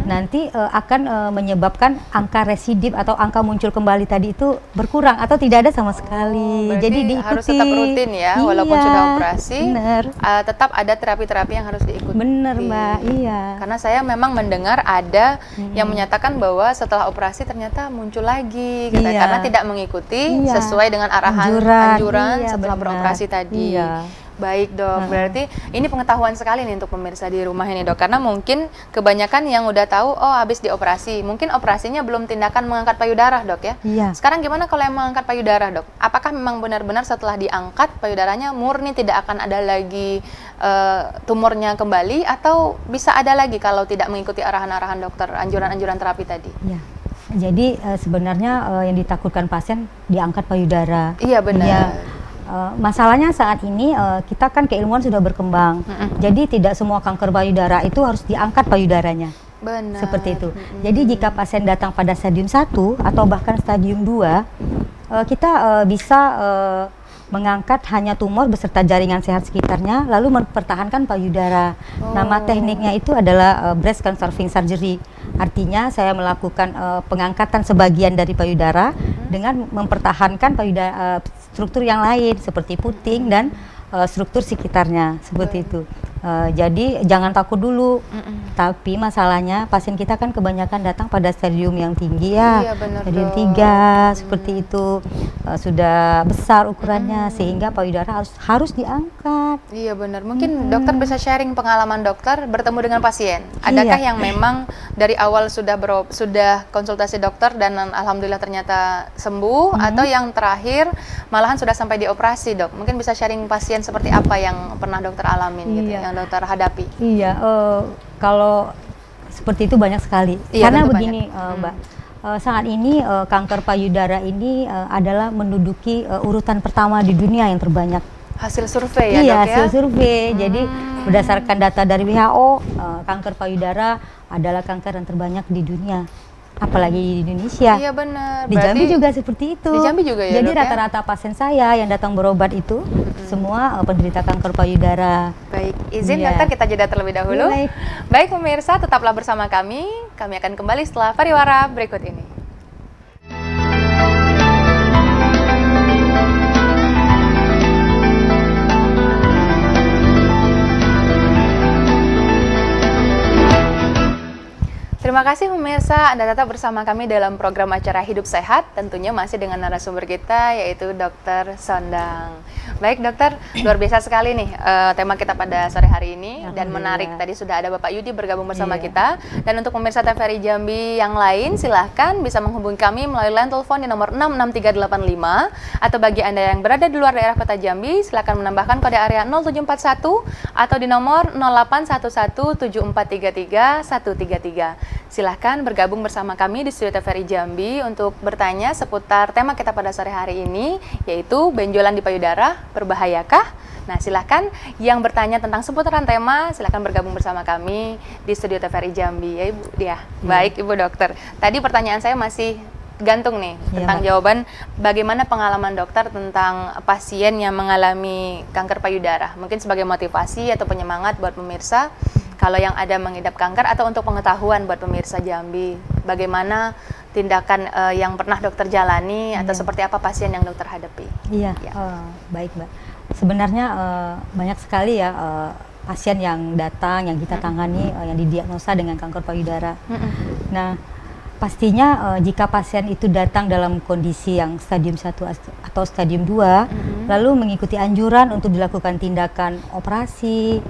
nanti akan menyebabkan angka residip atau angka muncul kembali tadi itu berkurang atau tidak ada sama sekali. Berarti Jadi diikuti. harus tetap rutin ya, walaupun Iya, sudah operasi, bener. tetap ada terapi-terapi yang harus diikuti. Bener, Mbak, iya. Karena saya memang mendengar ada yang menyatakan bahwa setelah operasi ternyata muncul lagi, gitu, Iya. karena tidak mengikuti Iya. sesuai dengan arahan anjuran iya, setelah benar. beroperasi tadi. Iya. Baik, Dok, berarti ini pengetahuan sekali nih untuk pemirsa di rumah ini, Dok, karena mungkin kebanyakan yang udah tahu, oh habis dioperasi, mungkin operasinya belum tindakan mengangkat payudara, Dok ya. Iya. Sekarang gimana kalau yang mengangkat payudara, Dok? Apakah memang benar-benar setelah diangkat payudaranya murni tidak akan ada lagi tumornya kembali, atau bisa ada lagi kalau tidak mengikuti arahan-arahan dokter, anjuran-anjuran terapi tadi? Iya. Jadi sebenarnya yang ditakutkan pasien diangkat payudara. Iya, benar. Iya. Masalahnya saat ini kita kan keilmuan sudah berkembang. Jadi tidak semua kanker payudara itu harus diangkat payudaranya. Benar. Seperti itu. Jadi jika pasien datang pada stadium 1 atau bahkan stadium 2, kita bisa mengangkat hanya tumor beserta jaringan sehat sekitarnya, lalu mempertahankan payudara. Nama tekniknya itu adalah breast conserving surgery. Artinya saya melakukan pengangkatan sebagian dari payudara dengan mempertahankan struktur yang lain seperti puting dan struktur sekitarnya seperti itu. Jadi jangan takut dulu. Tapi masalahnya pasien kita kan kebanyakan datang pada stadium yang tinggi ya. Iya, benar stadium dong. 3 seperti itu. Sudah besar ukurannya sehingga payudara harus diangkat. Iya benar. Mungkin dokter bisa sharing pengalaman dokter bertemu dengan pasien. Adakah yang memang dari awal sudah konsultasi dokter dan alhamdulillah ternyata sembuh, atau yang terakhir malahan sudah sampai dioperasi, Dok? Mungkin bisa sharing pasien seperti apa yang pernah dokter alamin gitu, yang dokter hadapi. Iya, kalau seperti itu banyak sekali. Iya, Karena tentu begini, Mbak, saat ini kanker payudara ini adalah menduduki urutan pertama di dunia yang terbanyak. Hasil survei ya, Iya, Dok ya? hasil survei. Jadi berdasarkan data dari WHO, kanker payudara adalah kanker yang terbanyak di dunia. Apalagi di Indonesia. Iya benar. Di Jambi juga seperti itu. Di Jambi juga ya, Jadi Dok, ya? rata-rata pasien saya yang datang berobat itu semua penderita kanker payudara. Baik, izin Iya. dokter kita jeda terlebih dahulu. Boleh. Baik pemirsa, tetaplah bersama kami. Kami akan kembali setelah pariwara berikut ini. Terima kasih pemirsa, Anda tetap bersama kami dalam program acara Hidup Sehat, tentunya masih dengan narasumber kita yaitu Dr. Sondang. Baik dokter, luar biasa sekali nih tema kita pada sore hari ini, dan menarik. Tadi sudah ada Bapak Yudi bergabung bersama kita, dan untuk pemirsa TVRI Jambi yang lain silahkan bisa menghubungi kami melalui line telepon di nomor 66385, atau bagi Anda yang berada di luar daerah kota Jambi silahkan menambahkan kode area 0741 atau di nomor 08117433 133. Silahkan bergabung bersama kami di studio TVRI Jambi untuk bertanya seputar tema kita pada sore hari ini, yaitu benjolan di payudara, berbahayakah? Nah, silahkan yang bertanya tentang seputaran tema, silahkan bergabung bersama kami di studio TVRI Jambi. Ya Ibu, Baik Ibu Dokter. Tadi pertanyaan saya masih gantung nih tentang jawaban bagaimana pengalaman dokter tentang pasien yang mengalami kanker payudara. Mungkin sebagai motivasi atau penyemangat buat pemirsa, kalau yang ada mengidap kanker, atau untuk pengetahuan buat pemirsa Jambi, bagaimana tindakan yang pernah dokter jalani, atau seperti apa pasien yang dokter hadapi. Iya, baik Mbak. Sebenarnya banyak sekali ya pasien yang datang, yang kita tangani, yang didiagnosa dengan kanker payudara. Nah, pastinya jika pasien itu datang dalam kondisi yang stadium 1 atau stadium 2, lalu mengikuti anjuran untuk dilakukan tindakan operasi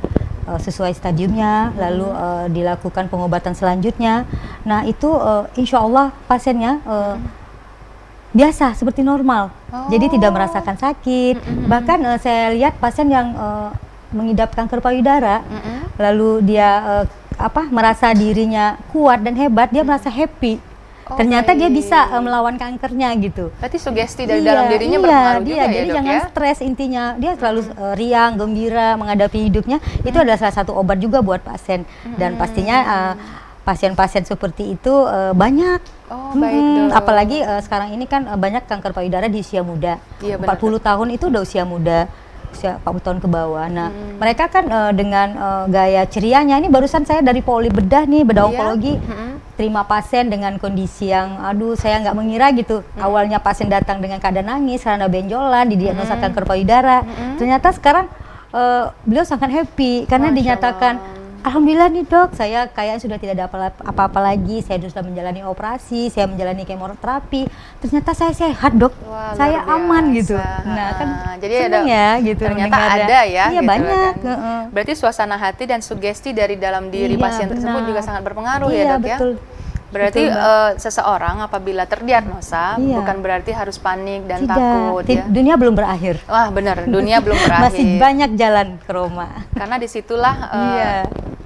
sesuai stadiumnya, lalu dilakukan pengobatan selanjutnya. Nah, itu insya Allah pasiennya biasa seperti normal, jadi tidak merasakan sakit. Bahkan saya lihat pasien yang mengidap kanker payudara, lalu dia merasa dirinya kuat dan hebat, dia merasa happy. Ternyata dia bisa melawan kankernya gitu. Berarti sugesti dari dalam dirinya berpengaruh juga ya, jadi Dok, jangan stres, intinya dia selalu riang, gembira menghadapi hidupnya. Itu adalah salah satu obat juga buat pasien. Dan pastinya pasien-pasien seperti itu banyak. Baik, Dok. Apalagi sekarang ini kan banyak kanker payudara di usia muda. Iya, 40 tahun itu udah usia muda, usia 40 tahun ke bawah. Nah, mereka kan dengan gaya cerianya, ini barusan saya dari poli bedah nih, bedah onkologi, terima pasien dengan kondisi yang aduh saya nggak mengira gitu. Awalnya pasien datang dengan keadaan nangis karena benjolan, didiagnosa kanker payudara. Ternyata sekarang beliau sangat happy karena dinyatakan, alhamdulillah nih Dok, saya kayaknya sudah tidak ada apa-apa lagi, saya sudah menjalani operasi, saya menjalani kemoterapi, ternyata saya sehat Dok. Wah, saya luar aman biasa. gitu. Nah kan jadi seneng ada, ya gitu ternyata mendengarnya. ada ya. Iya gitu banyak. kan. Berarti suasana hati dan sugesti dari dalam diri Iya, pasien tersebut benar. juga sangat berpengaruh Iya, ya Dok betul. ya. Berarti Betul, seseorang apabila terdiagnosa bukan berarti harus panik dan Tidak, takut ya. dunia belum berakhir. Wah benar, dunia belum berakhir. Masih banyak jalan ke Roma. Karena disitulah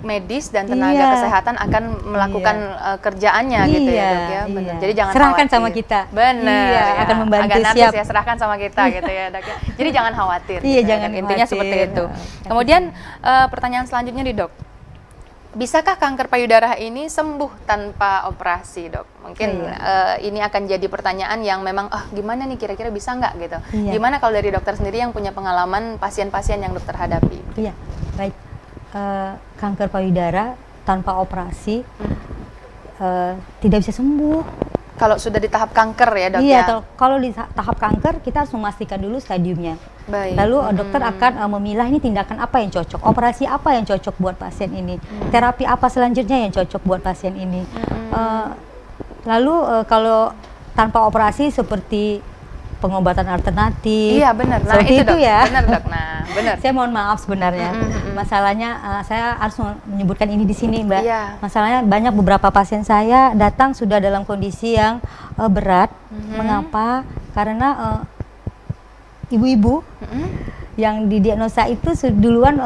medis dan tenaga Iya. kesehatan akan melakukan kerjaannya gitu ya Dok ya. Benar. Jadi jangan serahkan khawatir. sama kita. Benar. Iya, ya. akan membantu, Agak narsis siap. ya, serahkan sama kita gitu ya Dok ya. Jadi jangan khawatir. Iya, gitu ya, jangan Dok. Intinya khawatir. seperti itu. Kemudian pertanyaan selanjutnya nih Dok. Bisakah kanker payudara ini sembuh tanpa operasi, Dok? Mungkin ini akan jadi pertanyaan yang memang, gimana nih kira-kira bisa nggak gitu? Iya. Gimana kalau dari dokter sendiri yang punya pengalaman pasien-pasien yang dokter hadapi? Iya, baik. Kanker payudara tanpa operasi tidak bisa sembuh. Kalau sudah di tahap kanker ya dok Iya, ya? kalau di tahap kanker kita harus memastikan dulu stadiumnya. Baik. Lalu dokter akan memilah ini tindakan apa yang cocok, operasi apa yang cocok buat pasien ini, terapi apa selanjutnya yang cocok buat pasien ini. Lalu kalau tanpa operasi seperti pengobatan alternatif. Iya benar. Nah seperti itu itu dok. ya. Benar dok. Nah benar. Saya mohon maaf sebenarnya. Masalahnya saya harus menyebutkan ini di sini, Mbak. Iya. Masalahnya banyak beberapa pasien saya datang sudah dalam kondisi yang berat. Mengapa? Karena ibu-ibu yang didiagnosa itu duluan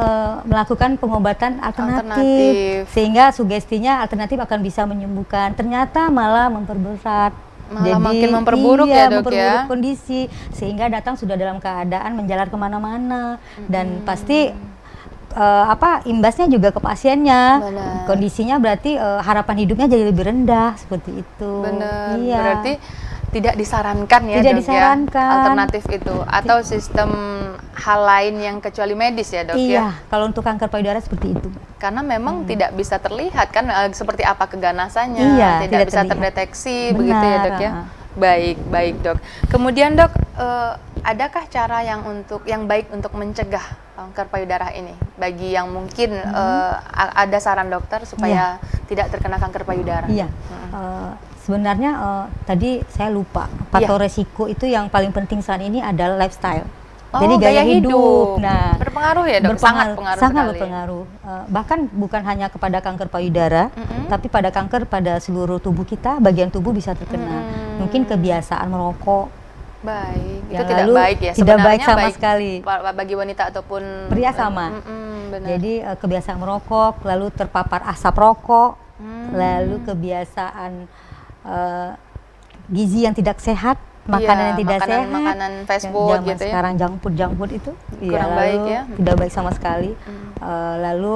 melakukan pengobatan alternatif, sehingga sugestinya alternatif akan bisa menyembuhkan. Ternyata malah memperberat. Malah makin memperburuk ya dok memperburuk ya? kondisi, sehingga datang sudah dalam keadaan menjalar kemana-mana dan pasti imbasnya juga ke pasiennya. Benar. Kondisinya berarti harapan hidupnya jadi lebih rendah seperti itu. Benar. Iya. Berarti tidak disarankan ya Tidak dok disarankan. ya alternatif itu atau sistem hal lain yang kecuali medis ya dok ya? Iya, kalau untuk kanker payudara seperti itu. Karena memang tidak bisa terlihat kan seperti apa keganasannya, Iya, tidak tidak bisa terlihat. terdeteksi Benar, begitu ya dok ya. Baik, baik dok. Kemudian dok, adakah cara yang baik untuk mencegah kanker payudara ini? Bagi yang mungkin ada saran dokter supaya tidak terkena kanker payudara. Iya. Sebenarnya tadi saya lupa, faktor resiko itu yang paling penting saat ini adalah lifestyle. Oh, Jadi gaya hidup. Nah, berpengaruh ya dok? Sangat pengaruh sangat sekali. berpengaruh. Bahkan bukan hanya kepada kanker payudara, tapi pada kanker pada seluruh tubuh kita, bagian tubuh bisa terkena. Mungkin kebiasaan merokok. Baik, Yang itu tidak lalu baik ya tidak sebenarnya, baik sama sekali. Bagi wanita ataupun Pria sama. benar. Jadi kebiasaan merokok, lalu terpapar asap rokok, lalu kebiasaan gizi yang tidak sehat, makanan yang tidak sehat, makanan fast food zaman gitu ya. sekarang junk food itu Kurang lalu baik ya. tidak baik sama sekali. Lalu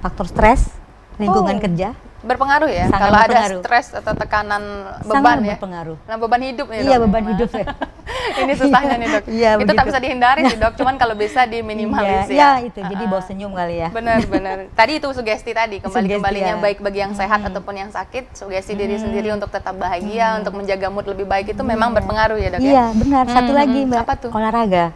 faktor stres, lingkungan kerja Berpengaruh ya sangat kalau ada berpengaruh. stres atau tekanan beban sangat ya. berpengaruh. Nah, beban hidup nih dok. Iya, beban hidup ya. Ini susahnya nih dok. Iya, itu tak begitu. bisa dihindari sih dok, cuman kalau bisa diminimalisir. Iya, itu. Jadi bawa senyum kali ya. Benar. Tadi itu sugesti tadi, kembalinya ya. baik bagi yang sehat ataupun yang sakit, sugesti diri sendiri untuk tetap bahagia, untuk menjaga mood lebih baik itu memang berpengaruh ya dok ya. Iya, benar. Satu lagi, Mbak. Apa tuh? Olahraga.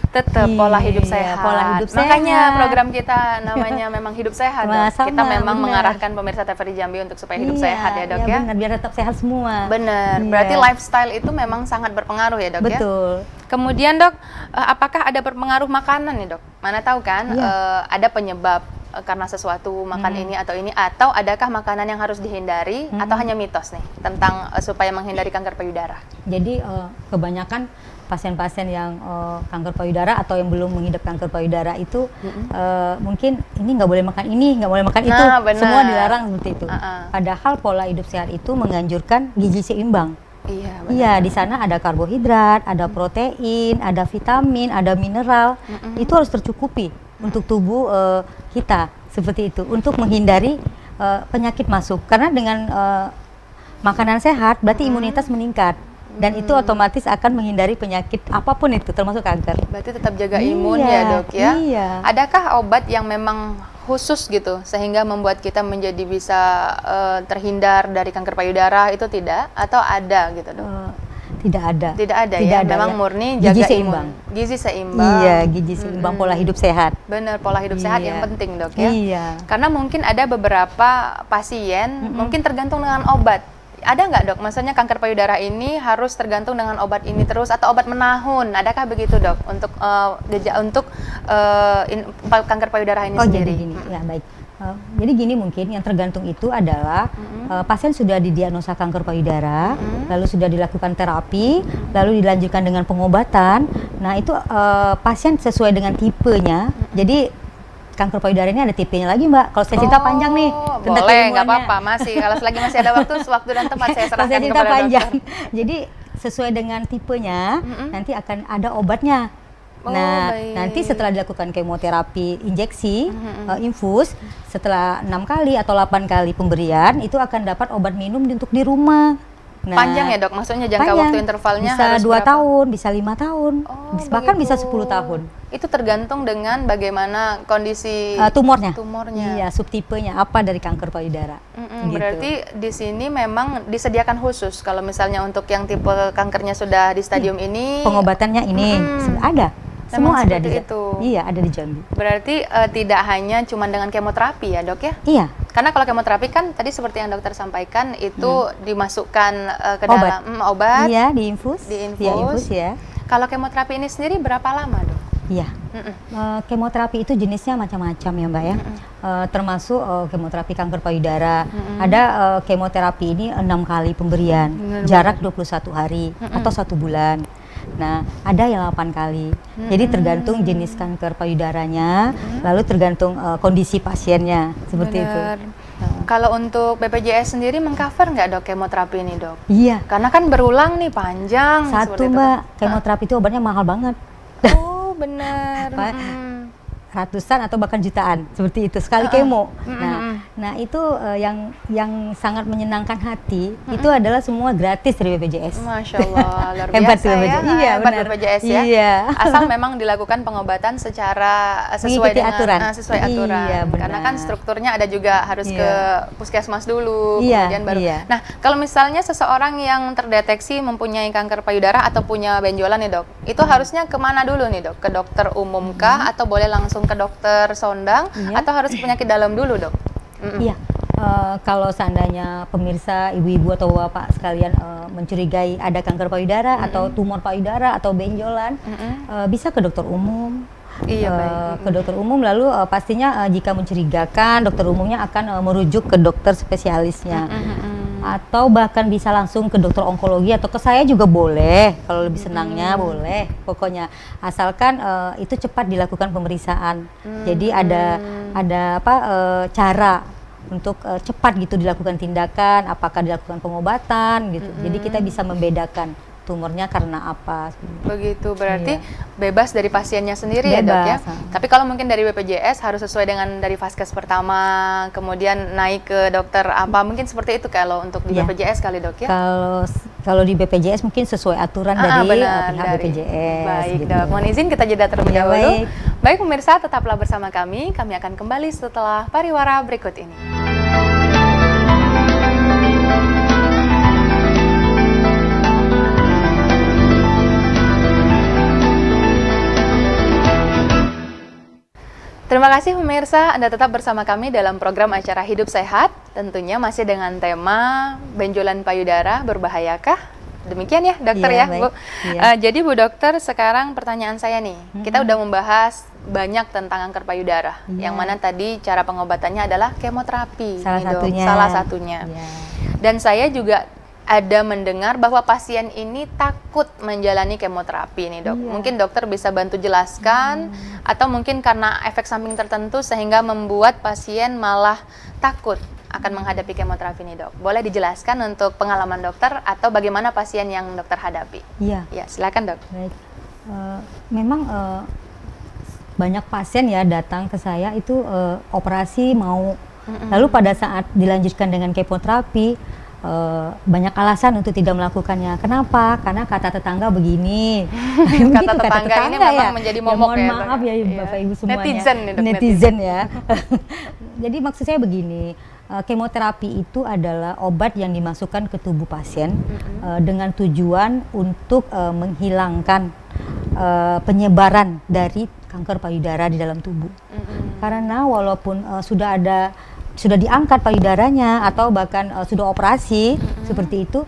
Tetap pola hidup Iya, sehat. pola hidup Makanya sehat. program kita namanya memang hidup sehat. Dok. Sama, Kita memang benar. mengarahkan pemirsa TVRI Jambi untuk supaya hidup sehat ya dok ya. Benar, biar tetap sehat semua. Benar. Iya. Berarti lifestyle itu memang sangat berpengaruh ya dok ya. Betul. Kemudian dok, apakah ada berpengaruh makanan nih dok? Mana tahu kan ada penyebab karena sesuatu makan ini, atau adakah makanan yang harus dihindari atau hanya mitos nih tentang supaya menghindari kanker payudara? Jadi kebanyakan pasien-pasien yang kanker payudara atau yang belum mengidap kanker payudara itu mungkin ini nggak boleh makan ini, nggak boleh makan itu, benar. semua dilarang seperti itu. Padahal pola hidup sehat itu menganjurkan gizi seimbang. Iya. Iya, di sana ada karbohidrat, ada protein, ada vitamin, ada mineral. Itu harus tercukupi untuk tubuh kita seperti itu, untuk menghindari penyakit masuk. Karena dengan makanan sehat berarti imunitas meningkat. Dan itu otomatis akan menghindari penyakit apapun itu, termasuk kanker. Berarti tetap jaga imun Iya, ya dok ya. iya. Adakah obat yang memang khusus gitu sehingga membuat kita menjadi bisa terhindar dari kanker payudara itu tidak? Atau ada gitu dok? Tidak ada. Tidak ada Tidak ya, ada, memang ya. murni Gizi jaga seimbang. imun. Gizi seimbang. Iya, gizi seimbang, pola hidup sehat. Benar, pola hidup sehat Iya. yang penting dok ya. Iya. Karena mungkin ada beberapa pasien mungkin tergantung dengan obat. Ada nggak dok? Maksudnya kanker payudara ini harus tergantung dengan obat ini terus atau obat menahun? Adakah begitu dok untuk kanker payudara ini sendiri? Jadi gini, ya baik. Jadi gini mungkin yang tergantung itu adalah pasien sudah didiagnosa kanker payudara, lalu sudah dilakukan terapi, lalu dilanjutkan dengan pengobatan. Nah itu pasien sesuai dengan tipenya. Jadi kanker payudara ini ada tipenya lagi Mbak. Kalau saya cerita panjang nih tentang boleh, nggak keilmuannya. apa-apa. Kalau selagi masih ada waktu dan tempat saya Kalau serahkan saya cerita kepada panjang. dokter. Jadi sesuai dengan tipenya nanti akan ada obatnya. Nah, baik. nanti setelah dilakukan kemoterapi injeksi, infus, setelah 6 kali atau 8 kali pemberian, itu akan dapat obat minum untuk di rumah. Panjang ya dok, maksudnya jangka panjang. waktu intervalnya bisa harus 2 berapa? tahun, bisa 5 tahun, Oh, bahkan bisa begitu. 10 tahun. Itu tergantung dengan bagaimana kondisi Tumornya. tumornya. Iya, subtipenya apa dari kanker payudara. Gitu. Berarti di sini memang disediakan khusus kalau misalnya untuk yang tipe kankernya sudah di stadium ini. Pengobatannya ini ada. Memang Semua ada seperti di itu. Iya, ada di Jambi. Berarti tidak hanya cuma dengan kemoterapi ya dok ya? Iya. Karena kalau kemoterapi kan tadi seperti yang dokter sampaikan itu dimasukkan ke Obat. dalam obat. Iya, diinfus. Diinfus. Iya, infus ya. Kalau kemoterapi ini sendiri berapa lama dok? Iya. Kemoterapi itu jenisnya macam-macam ya Mbak ya. Termasuk kemoterapi kanker payudara. Ada kemoterapi ini 6 kali pemberian, jarak 21 hari atau 1 bulan. Nah, ada yang 8 kali. Jadi tergantung jenis kanker payudaranya, lalu tergantung kondisi pasiennya, seperti itu. Kalau untuk BPJS sendiri mengcover nggak dok kemoterapi ini dok? Iya. Karena kan berulang nih panjang. Satu seperti itu, Mbak, kan? kemoterapi itu obatnya mahal banget. Oh benar. Pak, ratusan atau bahkan jutaan seperti itu sekali kemo. Nah itu yang sangat menyenangkan hati itu adalah semua gratis dari BPJS. Masya Allah, luar Hebat biasa tuh ya. BPJS. Iya, Hebat benar. BPJS ya. Iya. Asal memang dilakukan pengobatan secara sesuai Mengikuti dengan aturan. sesuai aturan. Iya, benar. Karena kan strukturnya ada juga harus Iya. ke puskesmas dulu, Iya, kemudian baru. iya. Nah, kalau misalnya seseorang yang terdeteksi mempunyai kanker payudara atau punya benjolan nih dok, itu harusnya kemana dulu nih dok? Ke dokter umum kah atau boleh langsung ke dokter sondang Iya. atau harus penyakit dalam dulu dok? Iya. Kalau seandainya pemirsa, ibu-ibu atau bapak sekalian mencurigai ada kanker payudara atau tumor payudara atau benjolan, bisa ke dokter umum. Iya, baik. Ke dokter umum, lalu pastinya jika mencurigakan, dokter umumnya akan merujuk ke dokter spesialisnya. Atau bahkan bisa langsung ke dokter onkologi atau ke saya juga boleh, kalau lebih senangnya boleh. Pokoknya asalkan itu cepat dilakukan pemeriksaan. Jadi ada cara untuk cepat gitu dilakukan tindakan, apakah dilakukan pengobatan gitu. Jadi kita bisa membedakan tumornya karena apa. Begitu, berarti bebas dari pasiennya sendiri ya dok ya. Bebas. Tapi kalau mungkin dari BPJS harus sesuai dengan dari vaskes pertama, kemudian naik ke dokter apa, mungkin seperti itu kalau untuk di Iya. BPJS kali dok ya. Kalau di BPJS mungkin sesuai aturan dari benar, pihak dari- BPJS. Baik gitu. dok, mohon izin kita jeda terlebih Ya, dahulu. baik. Baik pemirsa, tetaplah bersama kami akan kembali setelah pariwara berikut ini. Terima kasih pemirsa, Anda tetap bersama kami dalam program acara Hidup Sehat. Tentunya masih dengan tema benjolan payudara berbahayakah? Demikian ya dokter Iya, ya baik. Bu. Iya. Jadi Bu Dokter, sekarang pertanyaan saya nih. Kita udah membahas banyak tentang kanker payudara. Iya. Yang mana tadi cara pengobatannya adalah kemoterapi. Salah nih, Dok. satunya. Salah satunya. Iya. Dan saya juga ada mendengar bahwa pasien ini takut menjalani kemoterapi nih dok. Iya. Mungkin dokter bisa bantu jelaskan atau mungkin karena efek samping tertentu sehingga membuat pasien malah takut akan menghadapi kemoterapi nih dok. Boleh dijelaskan untuk pengalaman dokter atau bagaimana pasien yang dokter hadapi? Iya. Ya silakan dok. Baik. Memang banyak pasien ya datang ke saya itu operasi mau, lalu pada saat dilanjutkan dengan kemoterapi banyak alasan untuk tidak melakukannya. Kenapa? Karena kata tetangga begini. Kata tetangga ini memang menjadi momok mohon ya, Dok. maaf ya Iya. Bapak Ibu semuanya. Netizen nih, Dok, Netizen ya. Jadi maksud saya begini. Kemoterapi itu adalah obat yang dimasukkan ke tubuh pasien dengan tujuan untuk menghilangkan penyebaran dari kanker payudara di dalam tubuh. Karena walaupun sudah diangkat payudaranya atau bahkan sudah operasi seperti itu,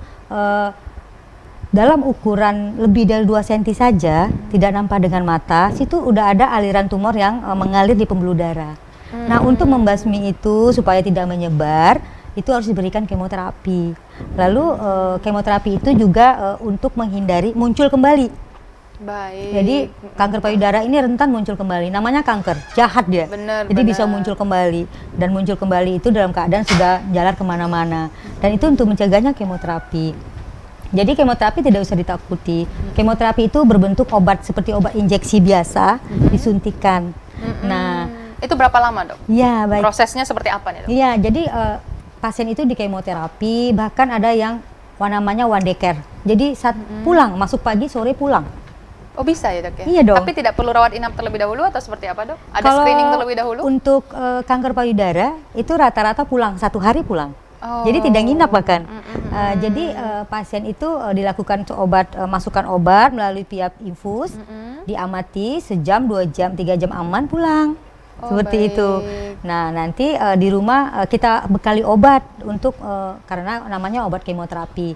dalam ukuran lebih dari 2 cm saja, tidak nampak dengan mata, situ udah ada aliran tumor yang mengalir di pembuluh darah. Nah, untuk membasmi itu supaya tidak menyebar, itu harus diberikan kemoterapi. Lalu kemoterapi itu juga untuk menghindari muncul kembali. Baik. Jadi kanker payudara ini rentan muncul kembali. Namanya kanker, jahat dia. Benar, Jadi bisa benar. muncul kembali. Dan muncul kembali itu dalam keadaan sudah jalan kemana-mana. Dan itu untuk mencegahnya kemoterapi. Jadi kemoterapi tidak usah ditakuti. Kemoterapi itu berbentuk obat seperti obat injeksi biasa, disuntikan. Nah, Itu berapa lama dok? ya baik. Prosesnya seperti apa nih dok? Iya, jadi pasien itu di kemoterapi, bahkan ada yang namanya one day care. Jadi saat pulang, masuk pagi, sore pulang. Oh bisa ya dok ya? Iya dong. Tapi tidak perlu rawat inap terlebih dahulu atau seperti apa dok? Ada Kalau screening terlebih dahulu? untuk kanker payudara itu rata-rata pulang, 1 hari pulang. Oh. Jadi tidak nginap bahkan. Jadi pasien itu dilakukan masukkan obat melalui piap infus, diamati sejam, 2 jam, 3 jam aman pulang. Oh, Seperti baik. itu. Nah nanti di rumah kita bekali obat untuk karena namanya obat kemoterapi.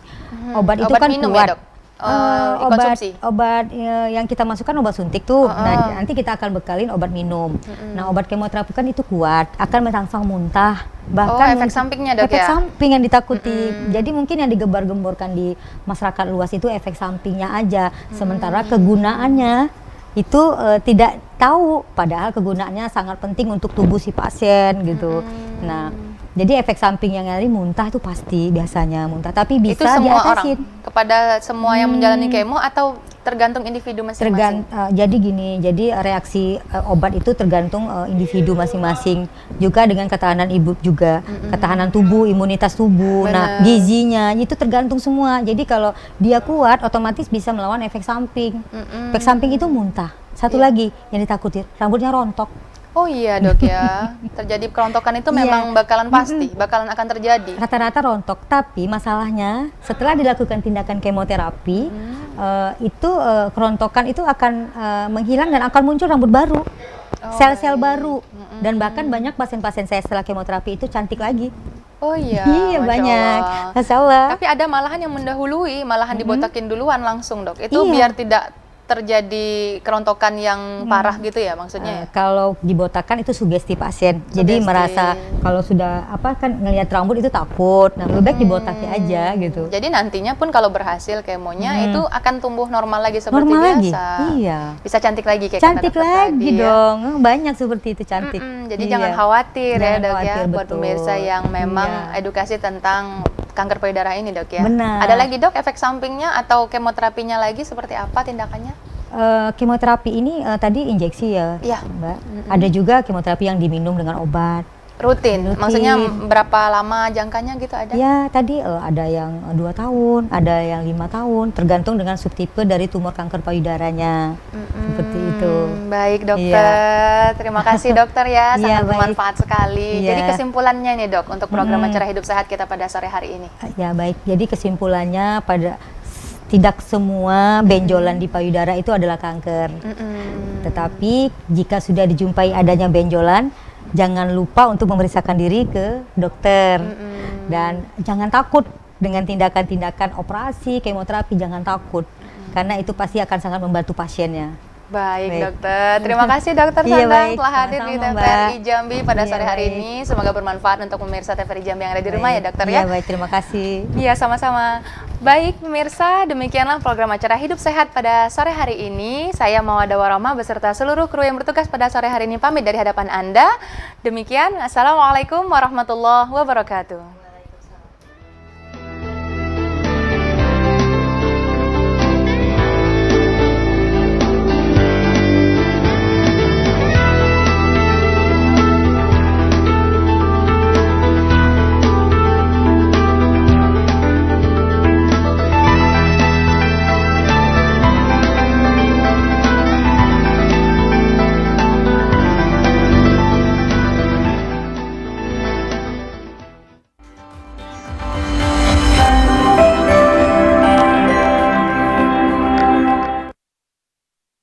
Obat itu Obat kan minum kuat. ya dok? Dikonsumsi? Obat yang kita masukkan obat suntik tuh. Nah, nanti kita akan bekalin obat minum. Nah, obat kemoterapi kan itu kuat, akan merangsang muntah. Bahkan efek sampingnya dok efek ya? samping yang ditakuti. Jadi mungkin yang digembar-gemborkan di masyarakat luas itu efek sampingnya aja. Sementara kegunaannya itu tidak tahu, padahal kegunaannya sangat penting untuk tubuh si pasien gitu. Nah, jadi efek samping yang nyari muntah itu pasti biasanya muntah, tapi bisa Itu semua diatasin. orang? Kepada semua yang menjalani kemo atau tergantung individu masing-masing? Jadi gini, jadi reaksi obat itu tergantung individu masing-masing, juga dengan ketahanan ibu juga, ketahanan tubuh, imunitas tubuh, nah gizinya itu tergantung semua. Jadi kalau dia kuat, otomatis bisa melawan efek samping. Efek samping itu muntah. Satu lagi yang ditakuti, rambutnya rontok. Oh iya dok ya, terjadi kerontokan itu memang bakalan pasti, bakalan akan terjadi. Rata-rata rontok, tapi masalahnya setelah dilakukan tindakan kemoterapi, itu kerontokan itu akan menghilang dan akan muncul rambut baru, sel-sel baru, dan bahkan banyak pasien-pasien saya setelah kemoterapi itu cantik lagi. Oh iya, Iya Masya banyak, Allah. Masya Allah. Tapi ada malahan yang mendahului, malahan dibotakin duluan langsung dok. Itu biar tidak terjadi kerontokan yang parah gitu ya maksudnya? Kalau dibotakan itu sugesti pasien, jadi merasa kalau sudah kan ngelihat rambut itu takut, nah lebih baik dibotakin aja gitu. Jadi nantinya pun kalau berhasil kemonya itu akan tumbuh normal lagi seperti Normal lagi, biasa. iya. Bisa cantik lagi kayak Cantik kata dokter lagi tadi, ya. dong, banyak seperti itu cantik. Jadi Iya. jangan khawatir ya Jangan dok ya khawatir, buat betul. pemirsa yang memang edukasi tentang kanker payudara ini dok ya. Benar. Ada lagi dok efek sampingnya atau kemoterapinya lagi seperti apa tindakannya? Kemoterapi ini tadi injeksi ya, Iya. Mbak. Ada juga kemoterapi yang diminum dengan obat. Rutin. Maksudnya berapa lama jangkanya gitu ada? Ya, tadi ada yang 2 tahun, ada yang 5 tahun, tergantung dengan subtipe dari tumor kanker payudaranya. Seperti itu. Baik dokter, terima kasih dokter ya, sangat Iya, baik. bermanfaat sekali. Iya. Jadi kesimpulannya nih dok, untuk program Acara Hidup Sehat kita pada sore hari ini. Ya, baik. Jadi kesimpulannya tidak semua benjolan di payudara itu adalah kanker. Tetapi jika sudah dijumpai adanya benjolan, jangan lupa untuk memeriksakan diri ke dokter. Dan jangan takut dengan tindakan-tindakan operasi, kemoterapi, jangan takut. Karena itu pasti akan sangat membantu pasiennya. Baik dokter, terima kasih dokter Iya, Sandang baik. telah hadir di Sama-sama, TVRI Mbak. Jambi pada Iya, sore hari baik. ini. Semoga bermanfaat untuk pemirsa TVRI Jambi yang ada di rumah ya dokter Iya, ya. baik, terima kasih. Iya, sama-sama. Baik pemirsa, demikianlah program acara Hidup Sehat pada sore hari ini. Saya Mawadah Warohmah beserta seluruh kru yang bertugas pada sore hari ini pamit dari hadapan Anda. Demikian, Assalamualaikum warahmatullahi wabarakatuh.